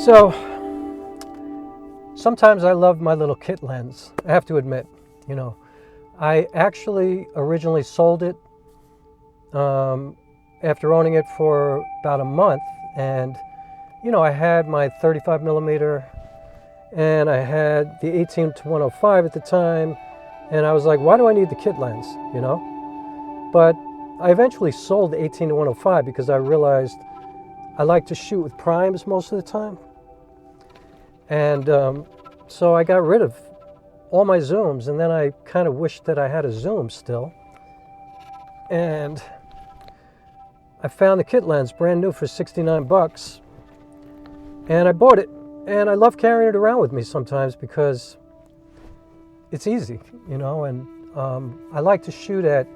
So sometimes I love my little kit lens, I have to admit. You know, I actually originally sold it after owning it for about a month, and you know, I had my 35 millimeter and I had the 18-105 at the time, and I was like, why do I need the kit lens, you know? But I eventually sold the 18-105 because I realized I like to shoot with primes most of the time. And so I got rid of all my zooms, and then I kind of wished that I had a zoom still. And I found the kit lens brand new for 69 bucks, and I bought it, and I love carrying it around with me sometimes because it's easy, you know, and I like to shoot at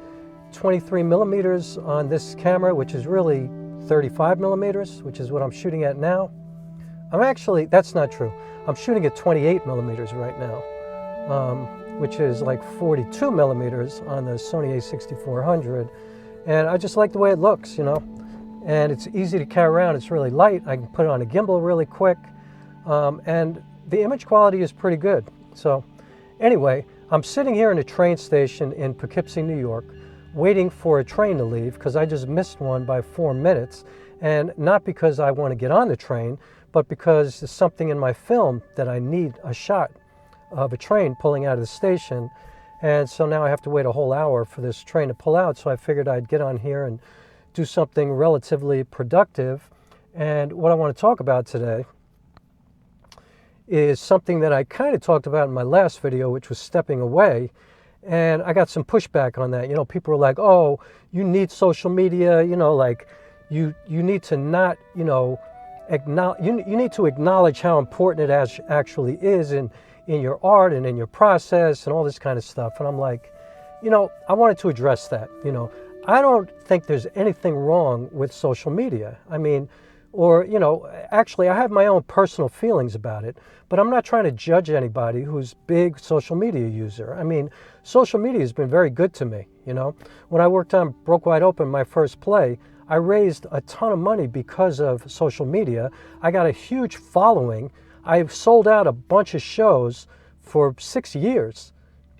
23 millimeters on this camera, which is really 35 millimeters, which is what I'm shooting at now. That's not true. I'm shooting at 28 millimeters right now, which is like 42 millimeters on the Sony a6400. And I just like the way it looks, you know, and it's easy to carry around. It's really light. I can put it on a gimbal really quick. And the image quality is pretty good. So anyway, I'm sitting here in a train station in Poughkeepsie, New York, waiting for a train to leave because I just missed one by 4 minutes. And not because I want to get on the train, but because there's something in my film that I need a shot of a train pulling out of the station. And so now I have to wait a whole hour for this train to pull out. So I figured I'd get on here and do something relatively productive. And what I want to talk about today is something that I kind of talked about in my last video, which was stepping away. And I got some pushback on that. You know, people were like, oh, you need social media, you know, like you need to not, you know, you need to acknowledge how important it actually is in your art and in your process and all this kind of stuff. And I'm like, you know, I wanted to address that. You know, I don't think there's anything wrong with social media. I mean, or, you know, actually I have my own personal feelings about it, but I'm not trying to judge anybody who's a big social media user. I mean, social media has been very good to me, you know. When I worked on Broke Wide Open, my first play, I raised a ton of money because of social media. I got a huge following. I've sold out a bunch of shows for 6 years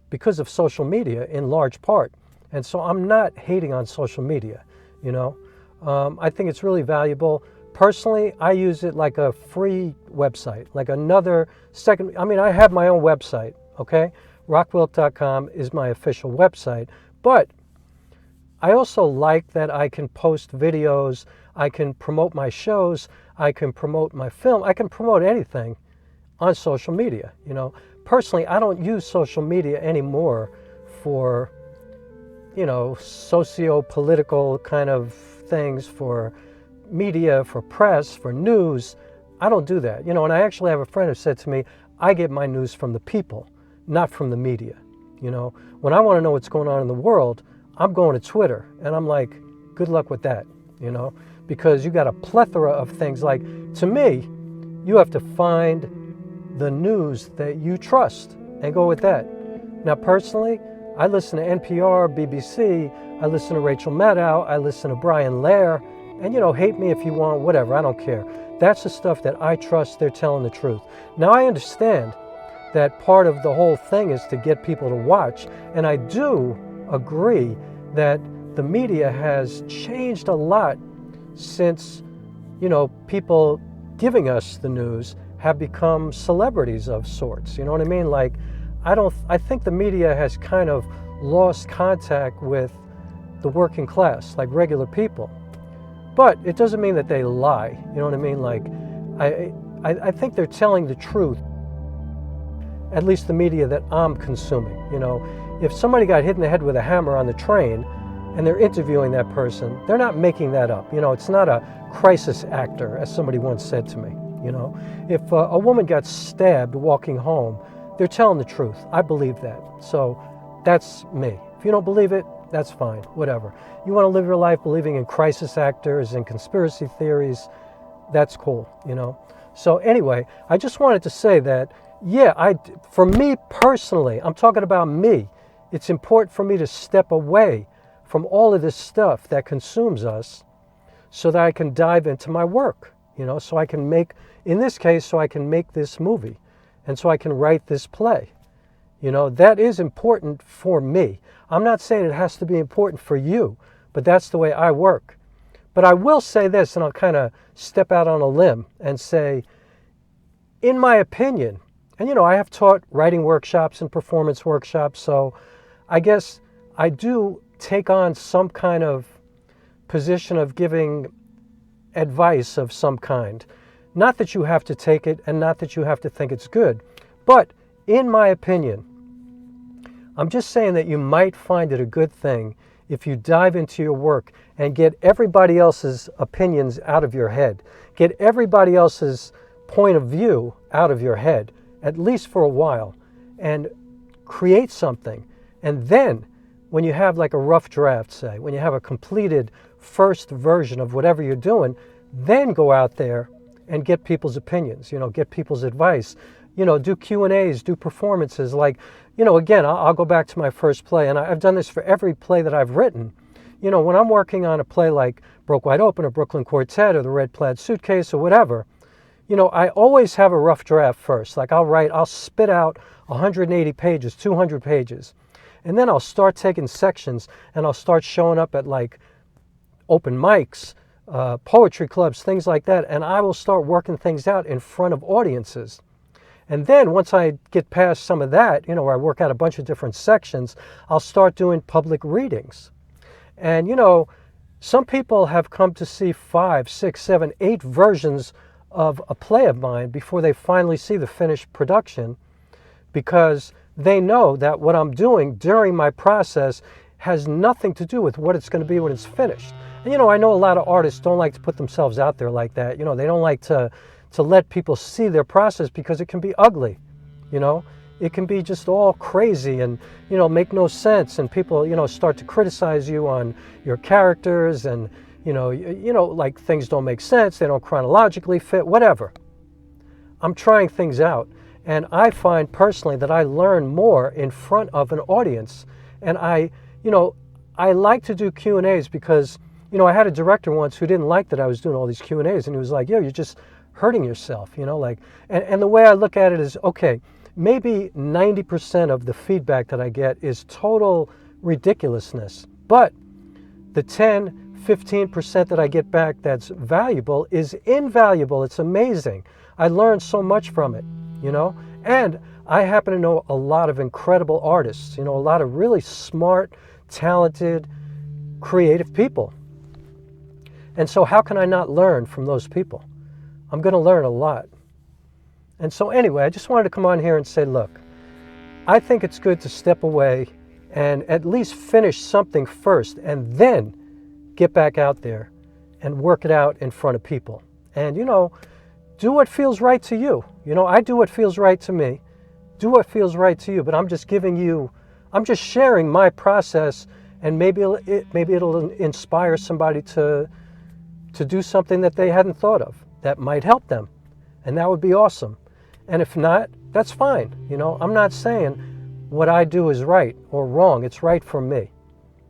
because of social media in large part. And so I'm not hating on social media, you know. I think it's really valuable. Personally, I use it like a free website, like another second. I mean, I have my own website, okay? Rockwilk.com is my official website, but I also like that I can post videos, I can promote my shows, I can promote my film, I can promote anything on social media, you know. Personally, I don't use social media anymore for, you know, socio-political kind of things, for media, for press, for news. I don't do that, you know. And I actually have a friend who said to me, I get my news from the people, not from the media, you know. When I want to know what's going on in the world, I'm going to Twitter, and I'm like, good luck with that, you know, because you got a plethora of things. Like, to me, you have to find the news that you trust and go with that. Now, personally, I listen to NPR, BBC, I listen to Rachel Maddow, I listen to Brian Lair, and, you know, hate me if you want, whatever, I don't care. That's the stuff that I trust they're telling the truth. Now, I understand that part of the whole thing is to get people to watch, and I do agree that the media has changed a lot since, you know, people giving us the news have become celebrities of sorts. You know what I mean? Like, I think the media has kind of lost contact with the working class, like regular people. But it doesn't mean that they lie. You know what I mean? Like, I think they're telling the truth, at least the media that I'm consuming, you know. If somebody got hit in the head with a hammer on the train and they're interviewing that person, they're not making that up. You know, it's not a crisis actor, as somebody once said to me, you know. If a woman got stabbed walking home, they're telling the truth. I believe that. So that's me. If you don't believe it, that's fine, whatever. You want to live your life believing in crisis actors and conspiracy theories, that's cool, you know. So anyway, I just wanted to say that, yeah, for me personally, I'm talking about me, it's important for me to step away from all of this stuff that consumes us so that I can dive into my work, you know, so I can make, in this case, so I can make this movie, and so I can write this play. You know, that is important for me. I'm not saying it has to be important for you, but that's the way I work. But I will say this, and I'll kind of step out on a limb and say, in my opinion, and you know, I have taught writing workshops and performance workshops, so I guess I do take on some kind of position of giving advice of some kind. Not that you have to take it and not that you have to think it's good, but in my opinion, I'm just saying that you might find it a good thing if you dive into your work and get everybody else's opinions out of your head, get everybody else's point of view out of your head, at least for a while, and create something. And then when you have like a rough draft, say, when you have a completed first version of whatever you're doing, then go out there and get people's opinions, you know, get people's advice, you know, do Q&As, do performances. Like, you know, again, I'll go back to my first play, and I've done this for every play that I've written. You know, when I'm working on a play like Broke Wide Open or Brooklyn Quartet or The Red Plaid Suitcase or whatever, you know, I always have a rough draft first. Like I'll spit out 180 pages, 200 pages, and then I'll start taking sections and I'll start showing up at like open mics, poetry clubs, things like that, and I will start working things out in front of audiences. And then once I get past some of that, you know, where I work out a bunch of different sections, I'll start doing public readings. And, you know, some people have come to see 5, 6, 7, 8 versions of a play of mine before they finally see the finished production, because they know that what I'm doing during my process has nothing to do with what it's going to be when it's finished. And, you know, I know a lot of artists don't like to put themselves out there like that. You know, they don't like to let people see their process because it can be ugly, you know. It can be just all crazy and, you know, make no sense, and people, you know, start to criticize you on your characters, and, you know, like things don't make sense, they don't chronologically fit, whatever. I'm trying things out, and I find personally that I learn more in front of an audience. And I like to do Q&As because, you know, I had a director once who didn't like that I was doing all these Q&As, and he was like, yo, you're just hurting yourself, you know, like, and the way I look at it is, okay, maybe 90% of the feedback that I get is total ridiculousness, but the 10, 15% that I get back that's valuable is invaluable. It's amazing. I learned so much from it, you know, and I happen to know a lot of incredible artists, you know, a lot of really smart, talented, creative people. And so how can I not learn from those people? I'm going to learn a lot. And so anyway, I just wanted to come on here and say, look, I think it's good to step away and at least finish something first and then get back out there and work it out in front of people. And, you know, do what feels right to you. You know, I do what feels right to me. Do what feels right to you, but I'm just giving you, I'm just sharing my process, and maybe it'll inspire somebody to do something that they hadn't thought of that might help them. And that would be awesome. And if not, that's fine. You know, I'm not saying what I do is right or wrong. It's right for me.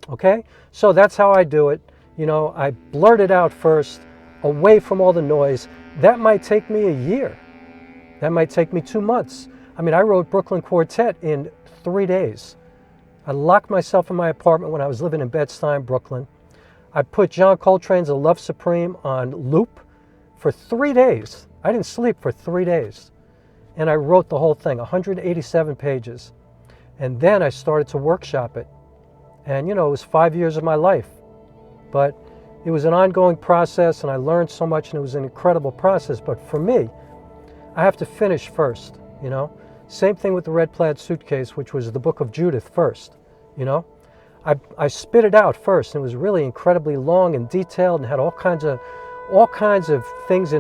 Okay? So that's how I do it. You know, I blurt it out first, away from all the noise. That might take me a year. That might take me 2 months. I mean, I wrote Brooklyn Quartet in 3 days. I locked myself in my apartment when I was living in Bed-Stuy, Brooklyn. I put John Coltrane's A Love Supreme on loop for 3 days. I didn't sleep for 3 days. And I wrote the whole thing, 187 pages. And then I started to workshop it. And, you know, it was 5 years of my life. But it was an ongoing process, and I learned so much, and it was an incredible process. But for me, I have to finish first, you know. Same thing with The Red Plaid Suitcase, which was the Book of Judith first, you know. I spit it out first, and it was really incredibly long and detailed and had all kinds of things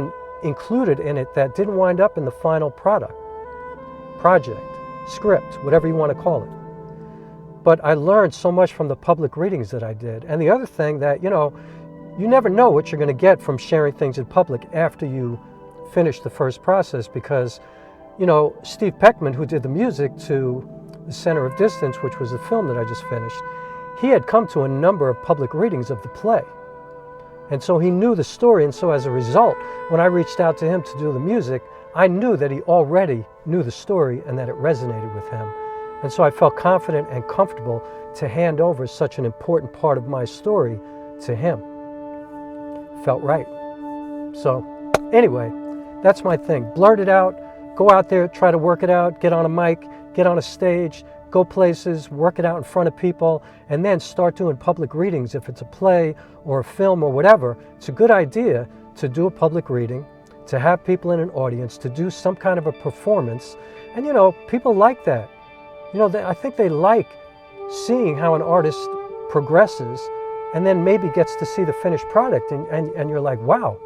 included in it that didn't wind up in the final project, script, whatever you want to call it. But I learned so much from the public readings that I did. And the other thing that, you know, you never know what you're going to get from sharing things in public after you finish the first process, because, you know, Steve Peckman, who did the music to The Center of Distance, which was the film that I just finished, he had come to a number of public readings of the play. And so he knew the story, and so as a result, when I reached out to him to do the music, I knew that he already knew the story and that it resonated with him. And so I felt confident and comfortable to hand over such an important part of my story to him. Felt right. So anyway, that's my thing. Blurt it out, go out there, try to work it out, get on a mic, get on a stage, go places, work it out in front of people, and then start doing public readings. If it's a play or a film or whatever, it's a good idea to do a public reading, to have people in an audience, to do some kind of a performance. And you know, people like that. You know, I think they like seeing how an artist progresses and then maybe gets to see the finished product, and you're like, wow,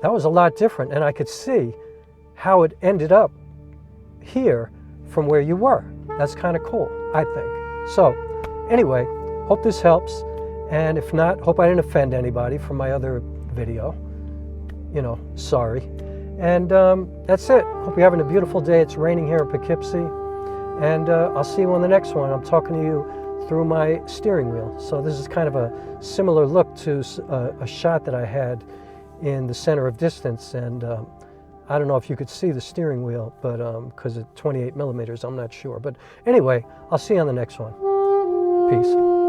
that was a lot different, and I could see how it ended up here from where you were. That's kind of cool, I think. So anyway, hope this helps, and if not, hope I didn't offend anybody from my other video. You know, sorry. And that's it. Hope you're having a beautiful day. It's raining here in Poughkeepsie, and I'll see you on the next one. I'm talking to you through my steering wheel. So this is kind of a similar look to a shot that I had in the center of distance, and I don't know if you could see the steering wheel, but because it's 28 millimeters, I'm not sure. But anyway, I'll see you on the next one. Peace.